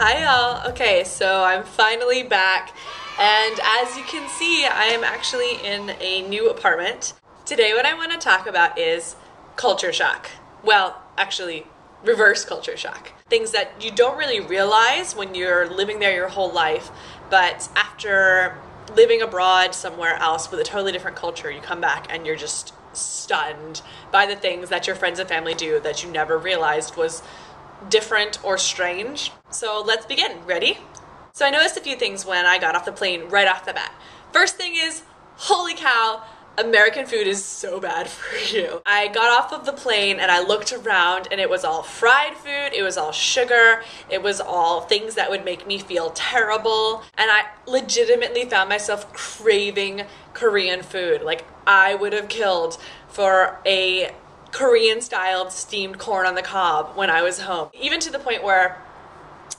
Hi y'all. Okay, so I'm finally back, and as you can see, I am actually in a new apartment. Today what I want to talk about is culture shock. Well, actually, reverse culture shock. Things that you don't really realize when you're living there your whole life, but after living abroad somewhere else with a totally different culture, you come back and you're just stunned by the things that your friends and family do that you never realized was different or strange. So let's begin. Ready? So I noticed a few things when I got off the plane right off the bat. First thing is, holy cow, American food is so bad for you. I got off of the plane and I looked around and it was all fried food, it was all sugar, it was all things that would make me feel terrible, and I legitimately found myself craving Korean food. Like, I would have killed for a Korean-styled steamed corn on the cob when I was home. Even to the point where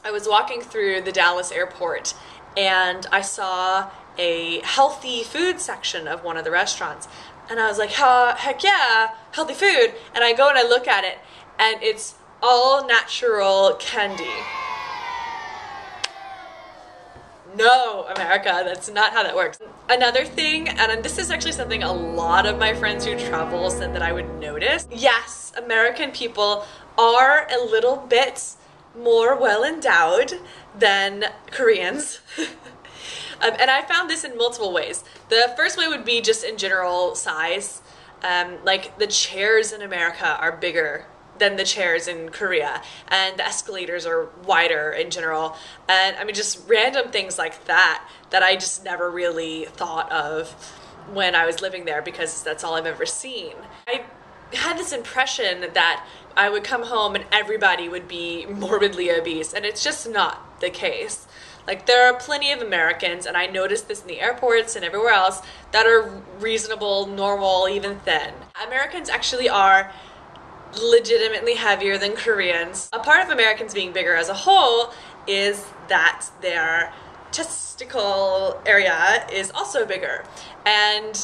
I was walking through the Dallas airport and I saw a healthy food section of one of the restaurants. And I was like, heck yeah, healthy food. And I go and I look at it and it's all natural candy. No, America, that's not how that works. Another thing, and this is actually something a lot of my friends who travel said that I would notice. Yes, American people are a little bit more well endowed than Koreans. And I found this in multiple ways. The first way would be just in general size. Like, the chairs in America are bigger than the chairs in Korea, and the escalators are wider in general, and I mean just random things like that that I just never really thought of when I was living there because that's all I've ever seen. I had this impression that I would come home and everybody would be morbidly obese, and it's just not the case. Like, there are plenty of Americans, and I noticed this in the airports and everywhere else, that are reasonable, normal, even thin. Americans actually are legitimately heavier than Koreans. A part of Americans being bigger as a whole is that their testicle area is also bigger. And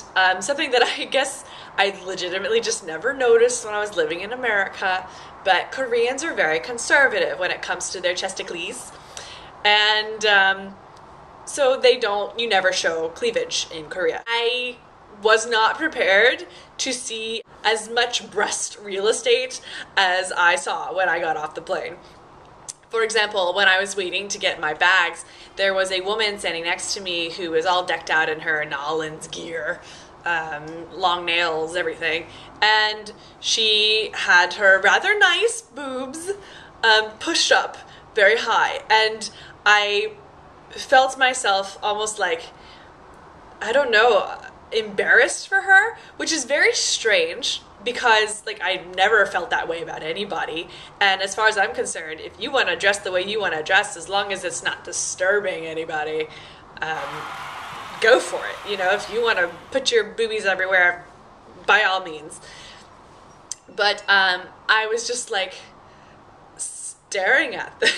something that I guess I legitimately just never noticed when I was living in America, but Koreans are very conservative when it comes to their testicles. And so you never show cleavage in Korea. I was not prepared to see as much breast real estate as I saw when I got off the plane. For example, when I was waiting to get my bags, there was a woman standing next to me who was all decked out in her Nolans gear, long nails, everything, and she had her rather nice boobs pushed up very high, and I felt myself almost like, I don't know, embarrassed for her, which is very strange because, like, I never felt that way about anybody. And as far as I'm concerned, if you want to dress the way you want to dress, as long as it's not disturbing anybody, go for it. You know, if you want to put your boobies everywhere, by all means. But I was just like staring at them,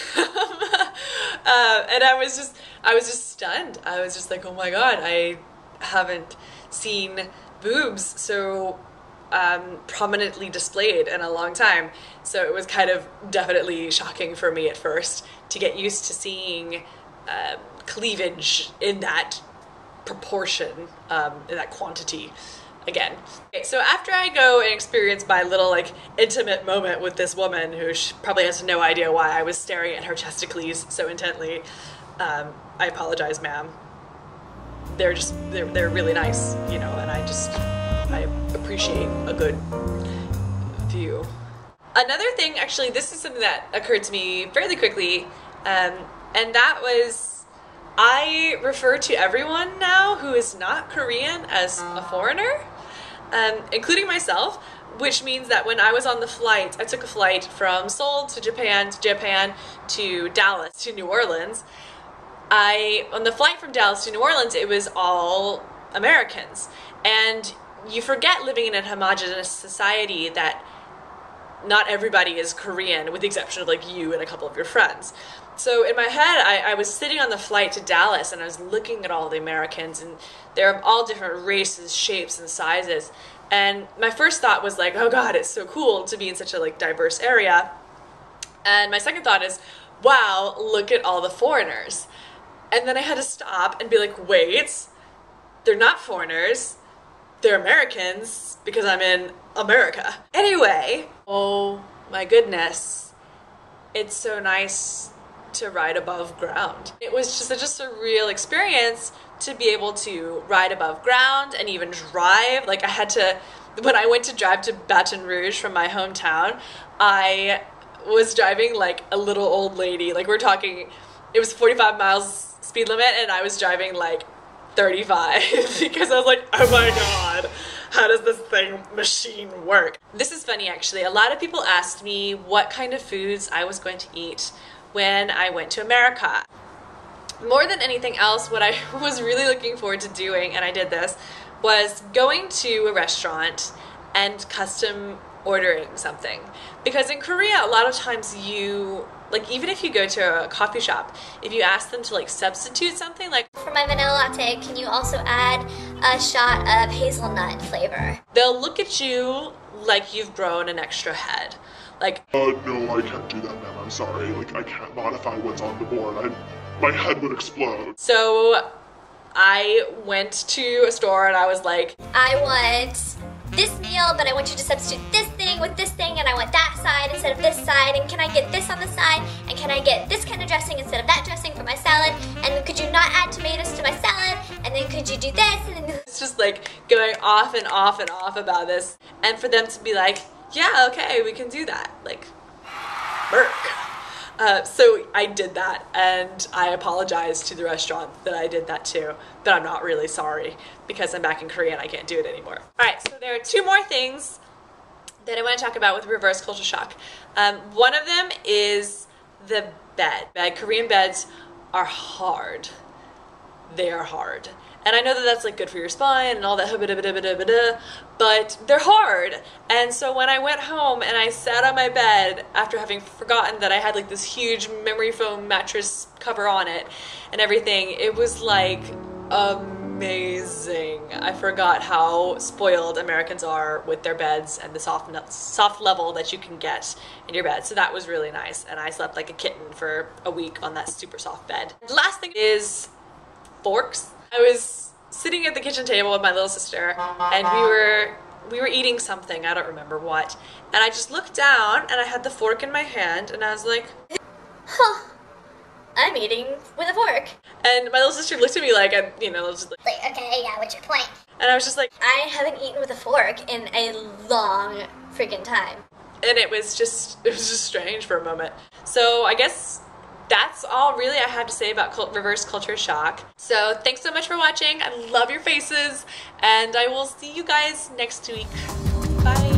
and I was just stunned. I was just like, oh my god, I haven't seen boobs so prominently displayed in a long time. So it was kind of definitely shocking for me at first to get used to seeing cleavage in that proportion, in that quantity again. Okay, so after I go and experience my little, like, intimate moment with this woman who probably has no idea why I was staring at her testicles so intently, I apologize, ma'am. They're really nice, you know, and I appreciate a good view. Another thing, actually, this is something that occurred to me fairly quickly, and that was, I refer to everyone now who is not Korean as a foreigner, including myself, which means that when I was on the flight, I took a flight from Seoul to Japan to Dallas to New Orleans. On the flight from Dallas to New Orleans, it was all Americans. And you forget, living in a homogenous society, that not everybody is Korean, with the exception of, like, you and a couple of your friends. So in my head, I was sitting on the flight to Dallas and I was looking at all the Americans, and they're all different races, shapes, and sizes. And my first thought was like, oh god, it's so cool to be in such a, like, diverse area. And my second thought is, wow, look at all the foreigners. And then I had to stop and be like, wait, they're not foreigners, they're Americans because I'm in America. Anyway, oh my goodness, it's so nice to ride above ground. It was just a surreal experience to be able to ride above ground and even drive. Like I had to, when I went to drive to Baton Rouge from my hometown, I was driving like a little old lady. Like we're talking, it was 45 miles speed limit and I was driving like 35 because I was like, oh my God, how does this machine work? This is funny actually. A lot of people asked me what kind of foods I was going to eat when I went to America. More than anything else, what I was really looking forward to doing, and I did this, was going to a restaurant and custom ordering something. Because in Korea, a lot of times you, like even if you go to a coffee shop, if you ask them to like substitute something, like for my vanilla latte, can you also add a shot of hazelnut flavor? They'll look at you like you've grown an extra head. Like, no, I can't do that, ma'am. I'm sorry. Like, I can't modify what's on the board. My head would explode. So I went to a store and I was like, I want this meal, but I want you to substitute this thing with this thing, and I want that side instead of this side, and can I get this on the side, and can I get this kind of dressing instead of that dressing for my salad, and could you not add tomatoes to my salad, and then could you do this, and then it's just like going off and off and off about this, and for them to be like, yeah, okay, we can do that, like, work. So I did that, and I apologized to the restaurant that I did that to, but I'm not really sorry because I'm back in Korea and I can't do it anymore. All right, so there are two more things that I want to talk about with reverse culture shock. One of them is the bed. Korean beds are hard. They are hard. And I know that that's like good for your spine and all that, but they're hard. And so when I went home and I sat on my bed after having forgotten that I had like this huge memory foam mattress cover on it and everything, it was like amazing. I forgot how spoiled Americans are with their beds and the soft level that you can get in your bed. So that was really nice. And I slept like a kitten for a week on that super soft bed. The last thing is forks. I was sitting at the kitchen table with my little sister and we were eating something, I don't remember what, and I just looked down and I had the fork in my hand and I was like, huh, I'm eating with a fork. And my little sister looked at me like, you know, just like, okay, yeah, what's your point? And I was just like, I haven't eaten with a fork in a long freaking time. And it was just strange for a moment. So I guess that's all really I have to say about reverse culture shock. So thanks so much for watching. I love your faces, and I will see you guys next week. Bye.